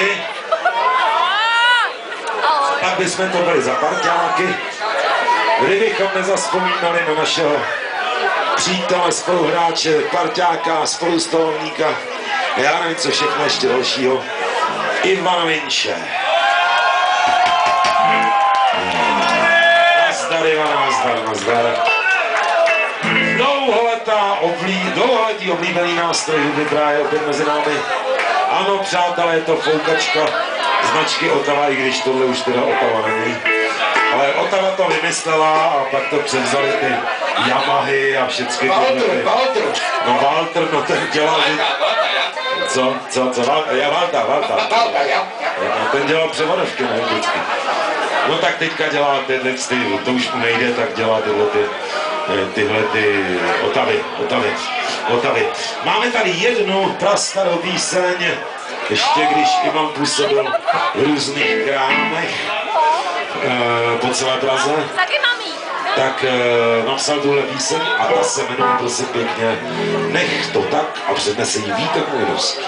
parťáky. Tak bychom to byli za parťáky. Kdybychom nezazpomínali na našeho přítele, spoluhráče, parťáka, spolustolníka, já nevím, co všechno ještě dalšího, Ivana Vinče. Nazdar, Ivana, nazdar. Dlouholetý oblíbený nástroj hudby právě opět mezi námi. Ano, přátelé, je to foukačka značky Otava, i když tohle už teda Otava není. Ale Otava to vymyslela a pak to převzali ty Yamahy a všechny ty... No Walter, no ten dělal... Co? Valta. No, ten dělal převodovky, ne, vždycky. No tak teďka dělá tyhle, to už mu nejde, tak dělá tyhle Otavy. Máme tady jednu prastarou píseň, ještě když Ivan působil v různých krámech po celé Praze, tak napsal tuhle píseň a ta se jmenuje, prosím pěkně, Nech to tak a přednese jí Vítek Mojrovský.